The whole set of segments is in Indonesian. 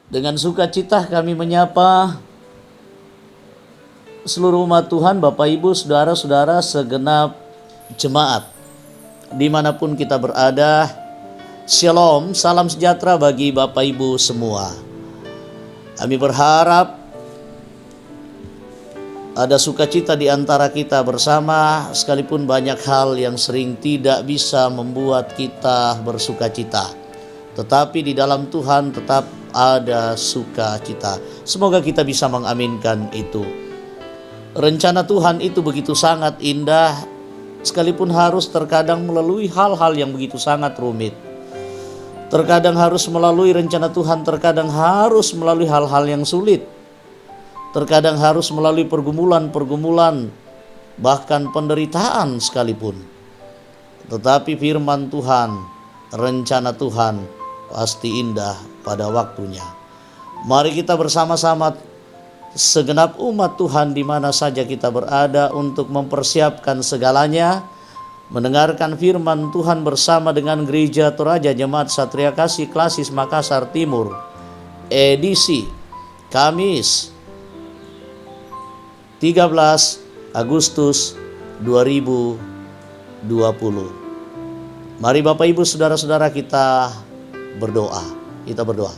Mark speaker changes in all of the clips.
Speaker 1: Dengan sukacita kami menyapa seluruh umat Tuhan, Bapak Ibu, Saudara-saudara segenap jemaat dimanapun kita berada. Shalom, salam sejahtera bagi Bapak Ibu semua. Kami berharap ada sukacita di antara kita bersama, sekalipun banyak hal yang sering tidak bisa membuat kita bersukacita. Tetapi di dalam Tuhan tetap ada sukacita. Semoga kita bisa mengaminkan itu. Rencana Tuhan itu begitu sangat indah, sekalipun harus terkadang melalui hal-hal yang begitu sangat rumit. Terkadang harus melalui rencana Tuhan, terkadang harus melalui hal-hal yang sulit. Terkadang harus melalui pergumulan-pergumulan, bahkan penderitaan sekalipun. Tetapi firman Tuhan, rencana Tuhan pasti indah pada waktunya. Mari kita bersama-sama segenap umat Tuhan di mana saja kita berada untuk mempersiapkan segalanya, mendengarkan firman Tuhan bersama dengan Gereja Toraja Jemaat Satria Kasih Klasis Makassar Timur, edisi Kamis 13 Agustus 2020. Mari Bapak Ibu Saudara-saudara kita berdoa. Kita berdoa.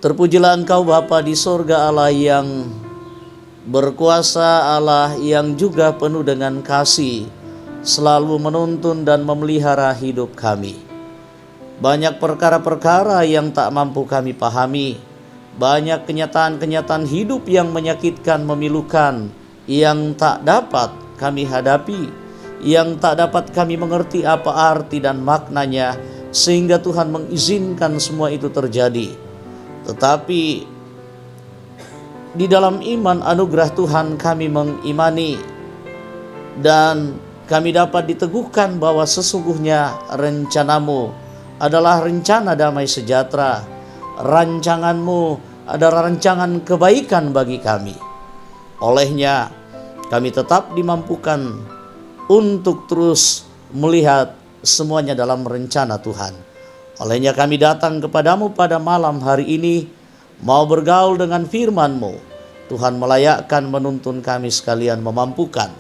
Speaker 1: Terpujilah Engkau Bapa di sorga, Allah yang berkuasa, Allah yang juga penuh dengan kasih, selalu menuntun dan memelihara hidup kami. Banyak perkara-perkara yang tak mampu kami pahami, banyak kenyataan-kenyataan hidup yang menyakitkan, memilukan, yang tak dapat kami hadapi, yang tak dapat kami mengerti apa arti dan maknanya, sehingga Tuhan mengizinkan semua itu terjadi. Tetapi di dalam iman anugerah Tuhan kami mengimani dan kami dapat diteguhkan bahwa sesungguhnya rencanamu adalah rencana damai sejahtera. Rancanganmu adalah rancangan kebaikan bagi kami. Olehnya kami tetap dimampukan untuk terus melihat semuanya dalam rencana Tuhan. Olehnya kami datang kepadamu pada malam hari ini, mau bergaul dengan firman-Mu. Tuhan melayakkan menuntun kami sekalian, memampukan.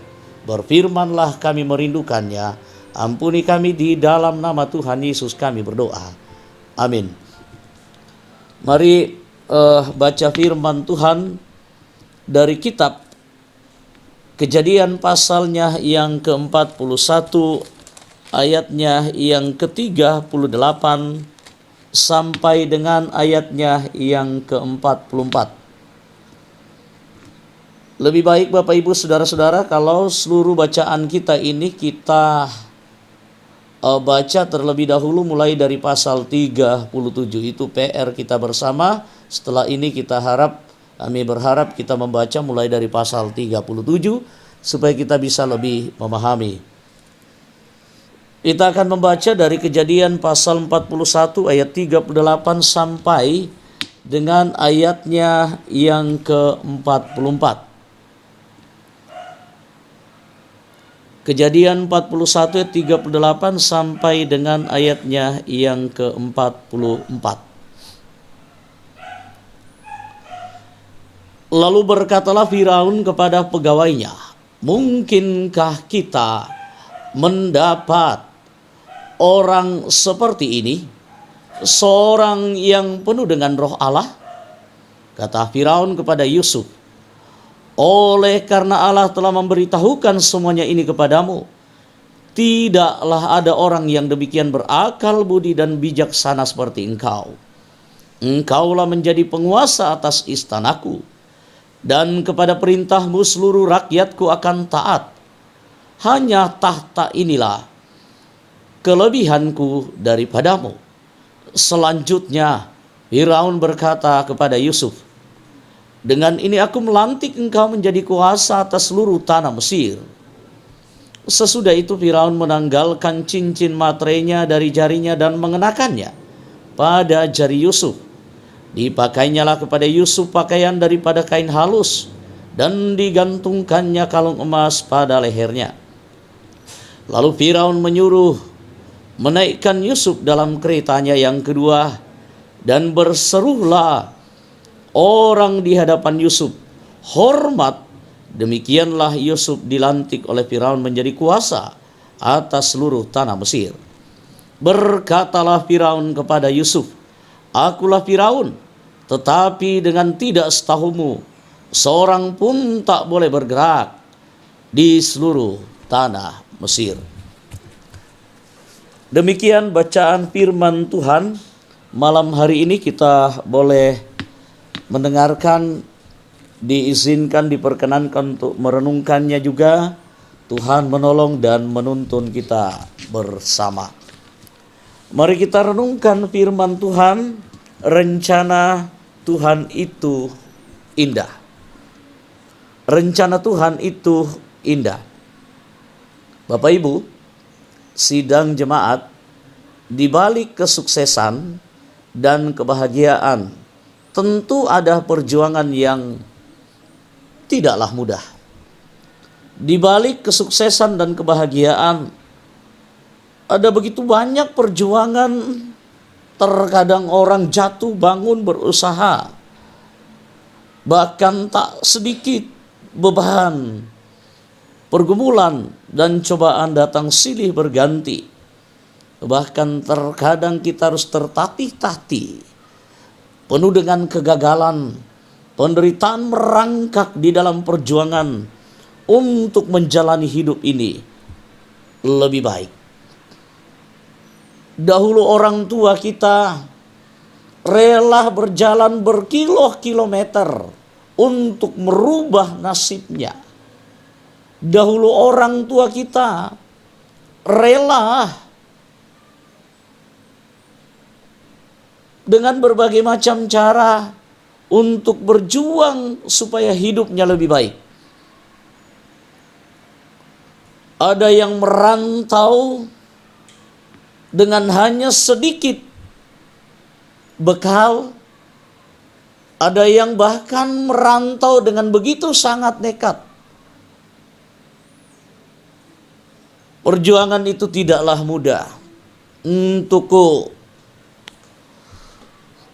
Speaker 1: Berfirmanlah, kami merindukannya. Ampuni kami, di dalam nama Tuhan Yesus kami berdoa. Amin. Mari baca firman Tuhan dari kitab Kejadian pasalnya yang ke-41, ayatnya yang ke-38 sampai dengan ayatnya yang ke-44. Lebih baik Bapak Ibu Saudara-saudara kalau seluruh bacaan kita ini kita baca terlebih dahulu mulai dari pasal 37. Itu PR kita bersama. Setelah ini kami berharap kita membaca mulai dari pasal 37 supaya kita bisa lebih memahami. Kita akan membaca dari Kejadian pasal 41 ayat 38 sampai dengan ayatnya yang ke-44. Kejadian 41 ayat 38 sampai dengan ayatnya yang ke-44. Lalu berkatalah Firaun kepada pegawainya, mungkinkah kita mendapat orang seperti ini, seorang yang penuh dengan roh Allah? Kata Firaun kepada Yusuf, oleh karena Allah telah memberitahukan semuanya ini kepadamu, tidaklah ada orang yang demikian berakal budi dan bijaksana seperti engkau. Engkaulah menjadi penguasa atas istanaku, dan kepada perintahmu seluruh rakyatku akan taat. Hanya tahta inilah kelebihanku daripadamu. Selanjutnya Firaun berkata kepada Yusuf, dengan ini aku melantik engkau menjadi kuasa atas seluruh tanah Mesir. Sesudah itu Firaun menanggalkan cincin materainya dari jarinya dan mengenakannya pada jari Yusuf. Dipakainyalah kepada Yusuf pakaian daripada kain halus, dan digantungkannya kalung emas pada lehernya. Lalu Firaun menyuruh menaikkan Yusuf dalam keretanya yang kedua, Dan berserulah orang di hadapan Yusuf, hormat. Demikianlah Yusuf dilantik oleh Firaun menjadi kuasa atas seluruh tanah Mesir. Berkatalah Firaun kepada Yusuf, akulah Firaun, tetapi dengan tidak setahumu, seorang pun tak boleh bergerak di seluruh tanah Mesir. Demikian bacaan firman Tuhan. Malam hari ini kita boleh mendengarkan, diizinkan, diperkenankan untuk merenungkannya juga. Tuhan menolong dan menuntun kita bersama. Mari kita renungkan firman Tuhan. Rencana Tuhan itu indah. Rencana Tuhan itu indah. Bapak Ibu, sidang jemaat, di balik kesuksesan dan kebahagiaan tentu ada perjuangan yang tidaklah mudah. Di balik kesuksesan dan kebahagiaan ada begitu banyak perjuangan. Terkadang orang jatuh bangun berusaha, bahkan tak sedikit beban, pergumulan dan cobaan datang silih berganti. Bahkan terkadang kita harus tertatih-tatih, penuh dengan kegagalan, penderitaan merangkak di dalam perjuangan untuk menjalani hidup ini lebih baik. Dahulu orang tua kita rela berjalan berkilo-kilometer untuk merubah nasibnya. Dahulu orang tua kita rela dengan berbagai macam cara untuk berjuang supaya hidupnya lebih baik. Ada yang merantau dengan hanya sedikit bekal. Ada yang bahkan merantau dengan begitu sangat nekat. Perjuangan itu tidaklah mudah untuk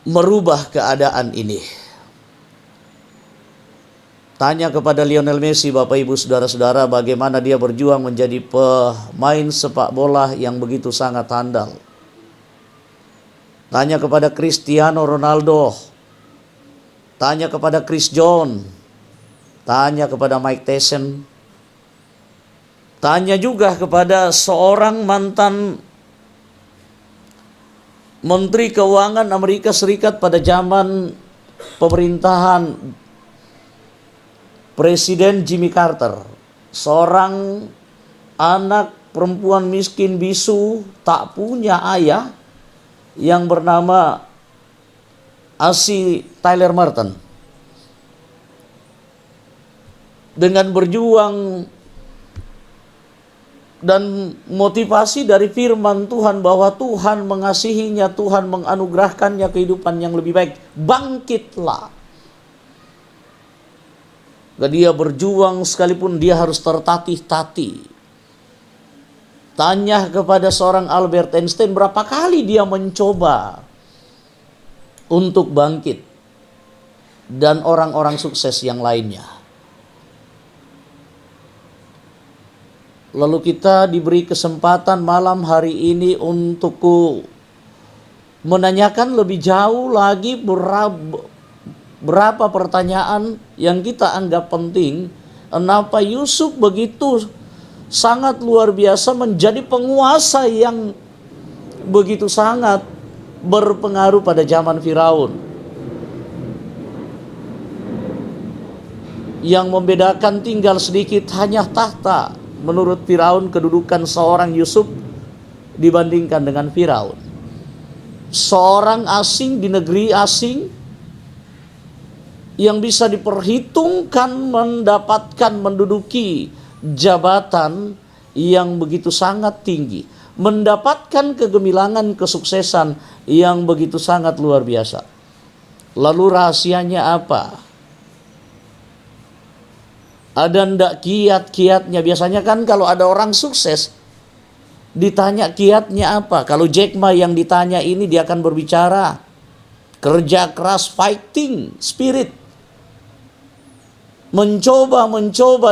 Speaker 1: merubah keadaan ini. Tanya kepada Lionel Messi, Bapak Ibu Saudara-saudara, bagaimana dia berjuang menjadi pemain sepak bola yang begitu sangat handal. Tanya kepada Cristiano Ronaldo. Tanya kepada Chris John. Tanya kepada Mike Tyson. Tanya juga kepada seorang mantan Menteri Keuangan Amerika Serikat pada zaman pemerintahan Presiden Jimmy Carter. Seorang anak perempuan miskin bisu, tak punya ayah, yang bernama Asi Tyler Martin. Dengan berjuang dan motivasi dari firman Tuhan bahwa Tuhan mengasihinya, Tuhan menganugerahkannya kehidupan yang lebih baik, bangkitlah. Dan dia berjuang sekalipun dia harus tertatih-tatih. Tanya kepada seorang Albert Einstein, berapa kali dia mencoba untuk bangkit. Dan orang-orang sukses yang lainnya. Lalu kita diberi kesempatan malam hari ini untuk menanyakan lebih jauh lagi berapa pertanyaan yang kita anggap penting. Kenapa Yusuf begitu sangat luar biasa menjadi penguasa yang begitu sangat berpengaruh pada zaman Firaun. Yang membedakan tinggal sedikit hanya tahta. Menurut Firaun, kedudukan seorang Yusuf dibandingkan dengan Firaun. Seorang asing di negeri asing yang bisa diperhitungkan mendapatkan menduduki jabatan yang begitu sangat tinggi, mendapatkan kegemilangan kesuksesan yang begitu sangat luar biasa. Lalu rahasianya apa? Ada ndak kiat-kiatnya? Biasanya kan kalau ada orang sukses ditanya kiatnya apa. Kalau Jack Ma yang ditanya ini, dia akan berbicara Kerja keras, fighting spirit. Mencoba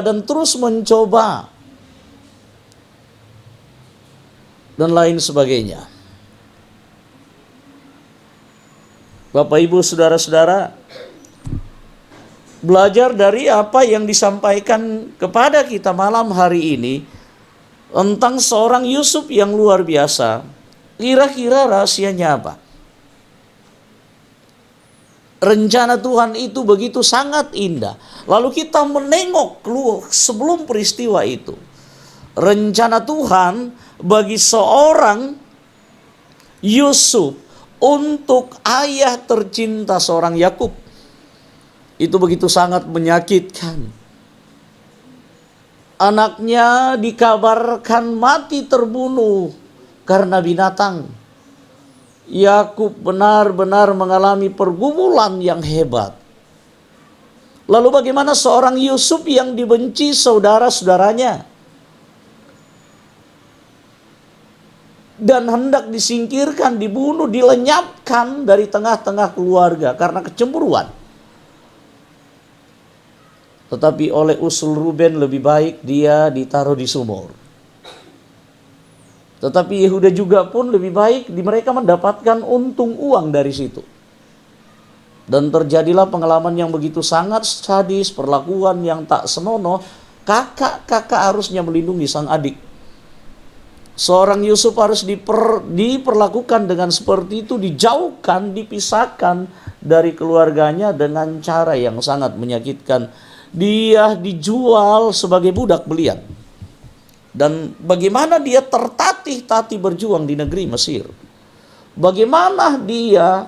Speaker 1: dan terus mencoba. Dan lain sebagainya. Bapak, Ibu, saudara-saudara, belajar dari apa yang disampaikan kepada kita malam hari ini tentang seorang Yusuf yang luar biasa. Kira-kira rahasianya apa? Rencana Tuhan itu begitu sangat indah. Lalu kita menengok sebelum peristiwa itu. Rencana Tuhan bagi seorang Yusuf untuk ayah tercinta seorang Yakub itu begitu sangat menyakitkan. Anaknya dikabarkan mati terbunuh karena binatang. Yakub benar-benar mengalami pergumulan yang hebat. Lalu bagaimana seorang Yusuf yang dibenci saudara-saudaranya dan hendak disingkirkan, dibunuh, dilenyapkan dari tengah-tengah keluarga karena kecemburuan. Tetapi oleh usul Ruben lebih baik dia ditaruh di sumur. Tetapi Yehuda juga pun lebih baik mereka mendapatkan untung uang dari situ. Dan terjadilah pengalaman yang begitu sangat sadis, perlakuan yang tak senonoh. Kakak harusnya melindungi sang adik. Seorang Yusuf harus diperlakukan dengan seperti itu, dijauhkan, dipisahkan dari keluarganya dengan cara yang sangat menyakitkan. Dia dijual sebagai budak belian. Dan bagaimana dia tertatih-tatih berjuang di negeri Mesir. Bagaimana dia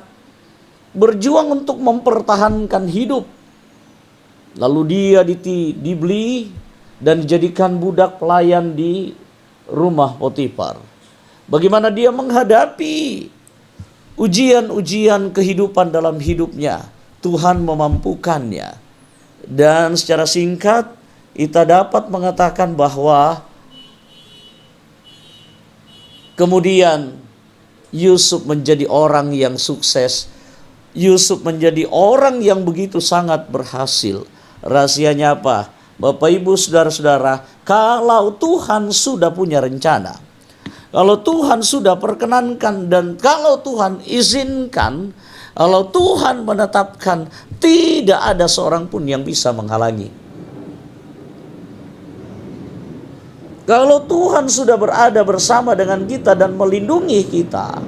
Speaker 1: berjuang untuk mempertahankan hidup. Lalu dia dibeli dan dijadikan budak pelayan di rumah Potifar. Bagaimana dia menghadapi ujian-ujian kehidupan dalam hidupnya. Tuhan memampukannya. Dan secara singkat kita dapat mengatakan bahwa kemudian Yusuf menjadi orang yang sukses. Yusuf menjadi orang yang begitu sangat berhasil. Rahasianya apa? Bapak, Ibu, saudara-saudara, kalau Tuhan sudah punya rencana, kalau Tuhan sudah perkenankan, dan kalau Tuhan izinkan, kalau Tuhan menetapkan, tidak ada seorang pun yang bisa menghalangi. Kalau Tuhan sudah berada bersama dengan kita dan melindungi kita,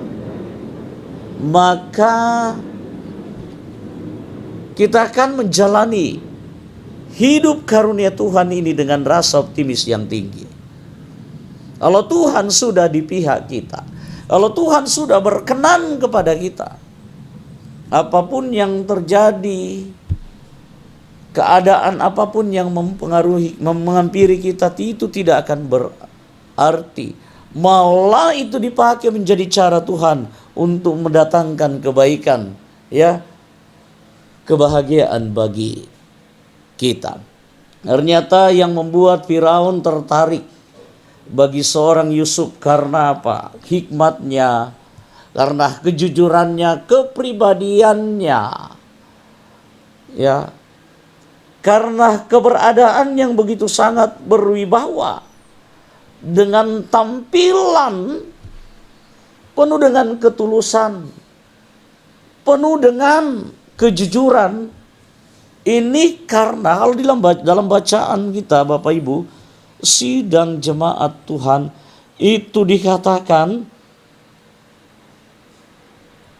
Speaker 1: maka kita akan menjalani hidup karunia Tuhan ini dengan rasa optimis yang tinggi. Kalau Tuhan sudah di pihak kita, kalau Tuhan sudah berkenan kepada kita, apapun yang terjadi, keadaan apapun yang menghampiri kita, itu tidak akan berarti. Malah itu dipakai menjadi cara Tuhan untuk mendatangkan kebaikan, ya, kebahagiaan bagi kita. Ternyata yang membuat Firaun tertarik bagi seorang Yusuf karena apa? Hikmatnya, karena kejujurannya, kepribadiannya, ya, karena keberadaan yang begitu sangat berwibawa, dengan tampilan penuh dengan ketulusan, penuh dengan kejujuran. Ini karena kalau dalam bacaan kita, Bapak Ibu, sidang jemaat Tuhan, itu dikatakan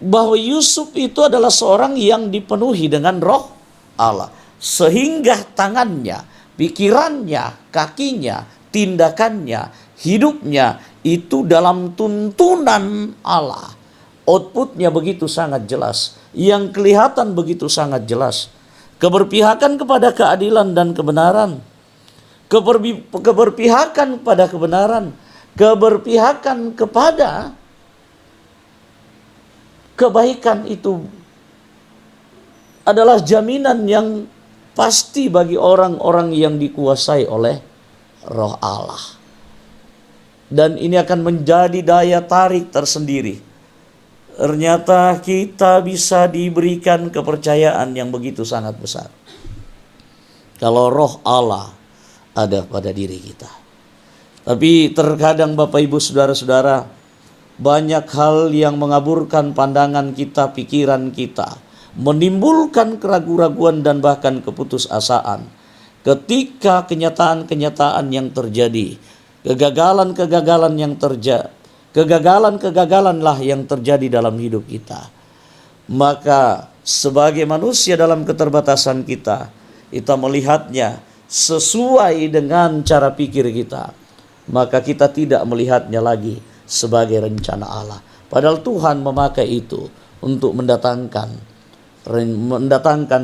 Speaker 1: bahwa Yusuf itu adalah seorang yang dipenuhi dengan roh Allah. Sehingga tangannya, pikirannya, kakinya, tindakannya, hidupnya itu dalam tuntunan Allah. Outputnya begitu sangat jelas. Yang kelihatan begitu sangat jelas. Keberpihakan kepada keadilan dan kebenaran. Keberpihakan kepada kebenaran. Keberpihakan kepada kebaikan itu adalah jaminan yang pasti bagi orang-orang yang dikuasai oleh roh Allah. Dan ini akan menjadi daya tarik tersendiri Ternyata kita bisa diberikan kepercayaan yang begitu sangat besar. Kalau roh Allah ada pada diri kita. Tapi terkadang Bapak Ibu Saudara-saudara, banyak hal yang mengaburkan pandangan kita, pikiran kita, menimbulkan keraguan-raguan dan bahkan keputusasaan. Ketika kenyataan-kenyataan yang terjadi, kegagalan-kegagalan yang terjadi, kegagalan-kegagalanlah yang terjadi dalam hidup kita. Maka sebagai manusia dalam keterbatasan kita melihatnya sesuai dengan cara pikir kita. Maka kita tidak melihatnya lagi sebagai rencana Allah. Padahal Tuhan memakai itu untuk mendatangkan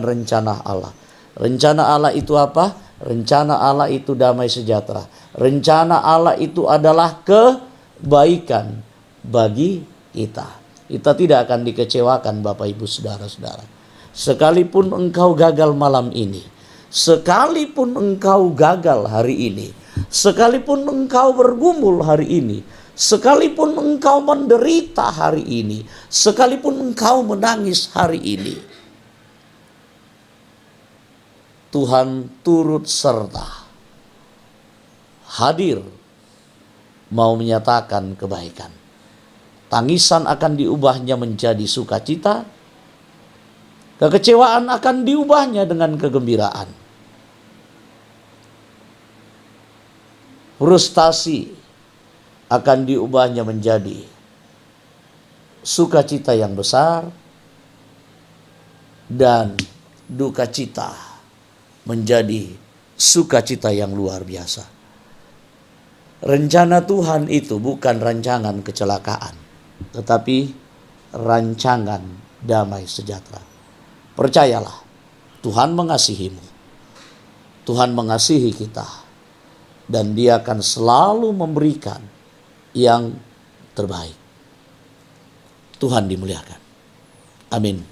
Speaker 1: rencana Allah. Rencana Allah itu apa? Rencana Allah itu damai sejahtera. Rencana Allah itu adalah kebaikan bagi kita. Kita tidak akan dikecewakan Bapak Ibu Saudara-saudara. Sekalipun engkau gagal malam ini, sekalipun engkau gagal hari ini, sekalipun engkau bergumul hari ini, sekalipun engkau menderita hari ini, sekalipun engkau menangis hari ini, Tuhan turut serta hadir mau menyatakan kebaikan. Tangisan akan diubahnya menjadi sukacita, kekecewaan akan diubahnya dengan kegembiraan. Frustasi akan diubahnya menjadi sukacita yang besar, dan duka cita menjadi sukacita yang luar biasa. Rencana Tuhan itu bukan rancangan kecelakaan, tetapi rancangan damai sejahtera. Percayalah, Tuhan mengasihimu. Tuhan mengasihi kita. Dan Dia akan selalu memberikan yang terbaik. Tuhan dimuliakan. Amin.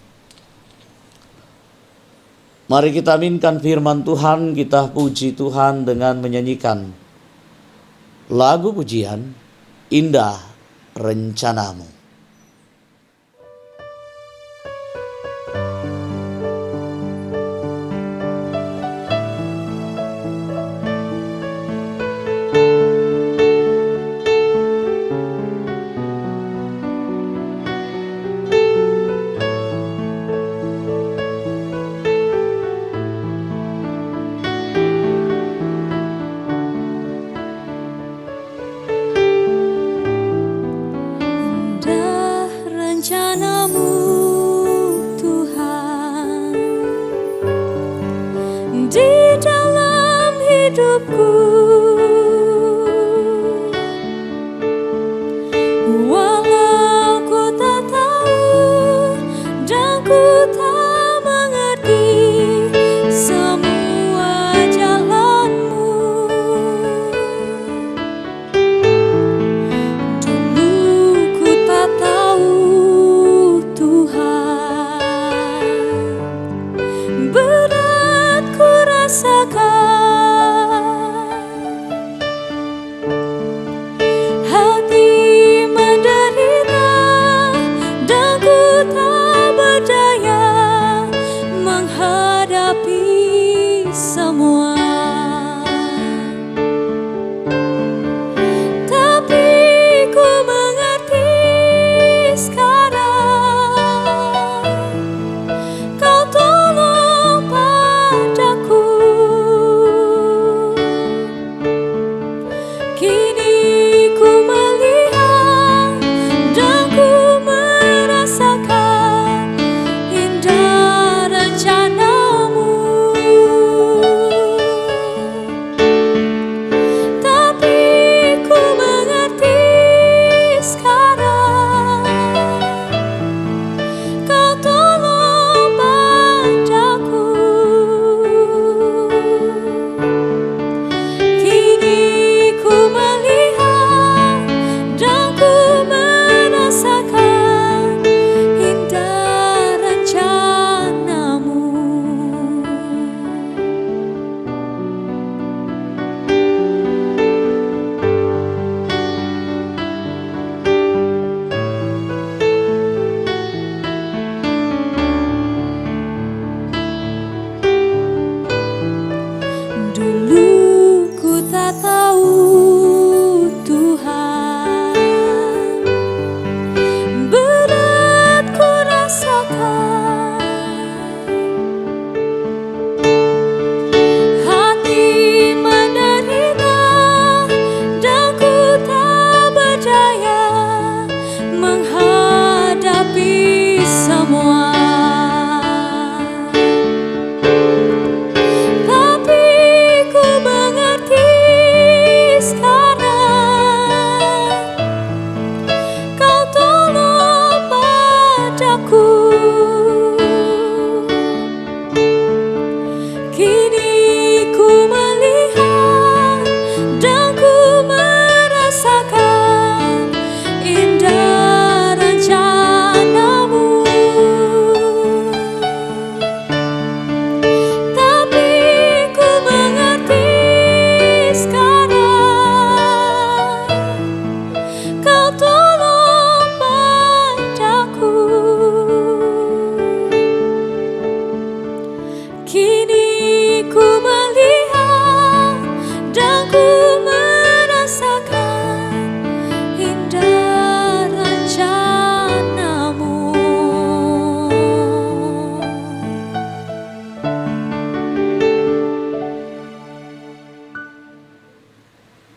Speaker 1: Mari kita aminkan firman Tuhan, kita puji Tuhan dengan menyanyikan lagu pujian Indah Rencanamu.
Speaker 2: Indah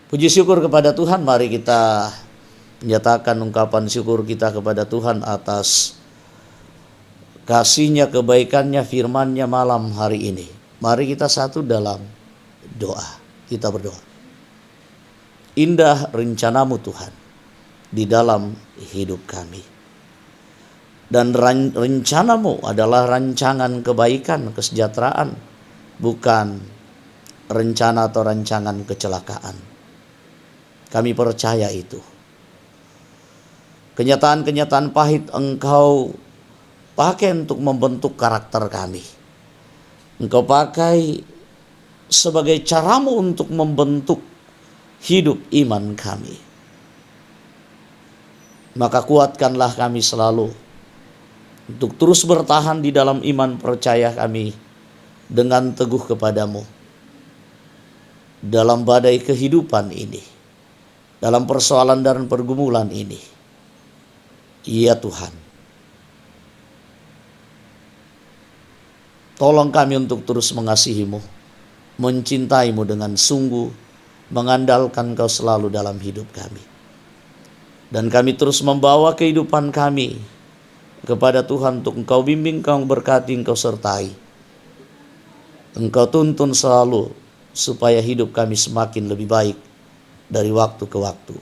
Speaker 1: Puji syukur kepada Tuhan, mari kita menyatakan ungkapan syukur kita kepada Tuhan atas kasih-Nya, kebaikan-Nya, firman-Nya malam hari ini. Mari kita satu dalam doa. Kita berdoa. Indah rencana-Mu Tuhan di dalam hidup kami. Dan rencana-Mu adalah rancangan kebaikan, kesejahteraan, bukan rencana atau rancangan kecelakaan. Kami percaya itu. Kenyataan-kenyataan pahit Engkau pakai untuk membentuk karakter kami. Engkau pakai sebagai cara-Mu untuk membentuk hidup iman kami. Maka kuatkanlah kami selalu untuk terus bertahan di dalam iman percaya kami dengan teguh kepadamu. Dalam badai kehidupan ini, dalam persoalan dan pergumulan ini. Ya Tuhan, tolong kami untuk terus mengasihi-Mu, mencintai-Mu dengan sungguh, mengandalkan Kau selalu dalam hidup kami. Dan kami terus membawa kehidupan kami kepada Tuhan untuk Engkau bimbing, Engkau berkati, Engkau sertai. Engkau tuntun selalu supaya hidup kami semakin lebih baik dari waktu ke waktu.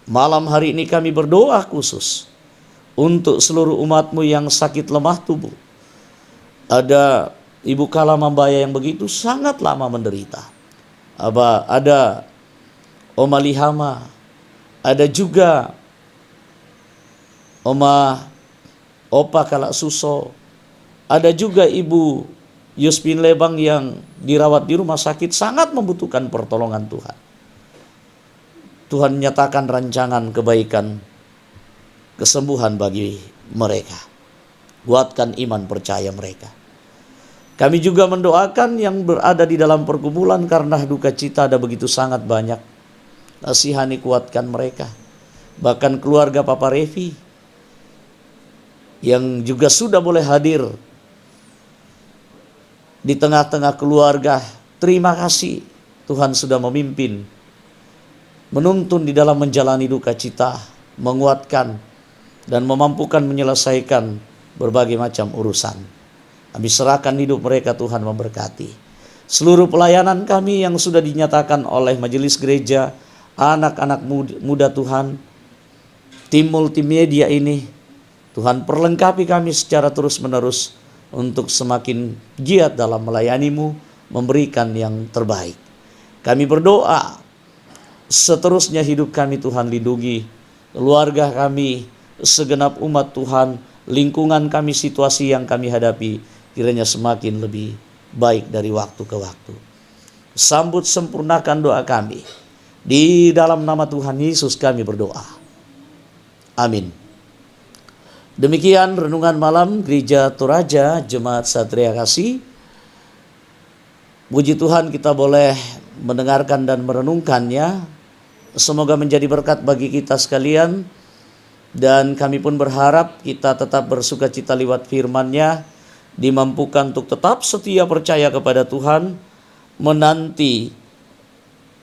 Speaker 1: Malam hari ini kami berdoa khusus untuk seluruh umat-Mu yang sakit lemah tubuh. Ada Ibu Kala Mambaya yang begitu sangat lama menderita. Ada Oma Lihama, ada juga Opa Kalak Suso, ada juga Ibu Yuspin Lebang yang dirawat di rumah sakit sangat membutuhkan pertolongan Tuhan. Tuhan nyatakan rancangan kebaikan, kesembuhan bagi mereka. Kuatkan iman percaya mereka. Kami juga mendoakan yang berada di dalam pergumulan karena duka cita ada begitu sangat banyak. Kasihani, kuatkan mereka. Bahkan keluarga Papa Revi yang juga sudah boleh hadir di tengah-tengah keluarga. Terima kasih Tuhan sudah memimpin, menuntun di dalam menjalani duka cita, menguatkan dan memampukan menyelesaikan berbagai macam urusan. Kami serahkan hidup mereka, Tuhan memberkati. Seluruh pelayanan kami yang sudah dinyatakan oleh majelis gereja, anak-anak muda Tuhan, tim multimedia ini, Tuhan perlengkapi kami secara terus-menerus untuk semakin giat dalam melayani-Mu, memberikan yang terbaik. Kami berdoa seterusnya hidup kami Tuhan lindungi, keluarga kami, segenap umat Tuhan, lingkungan kami, situasi yang kami hadapi, kiranya semakin lebih baik dari waktu ke waktu. Sambut sempurnakan doa kami. Di dalam nama Tuhan Yesus kami berdoa. Amin. Demikian renungan malam Gereja Toraja Jemaat Satria Kasih. Puji Tuhan kita boleh mendengarkan dan merenungkannya. Semoga menjadi berkat bagi kita sekalian. Dan kami pun berharap kita tetap bersukacita lewat firman-Nya, dimampukan untuk tetap setia percaya kepada Tuhan, menanti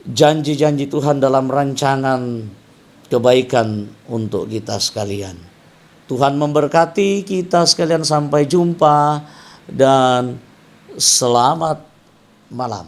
Speaker 1: janji-janji Tuhan dalam rancangan kebaikan untuk kita sekalian. Tuhan memberkati kita sekalian, sampai jumpa dan selamat malam.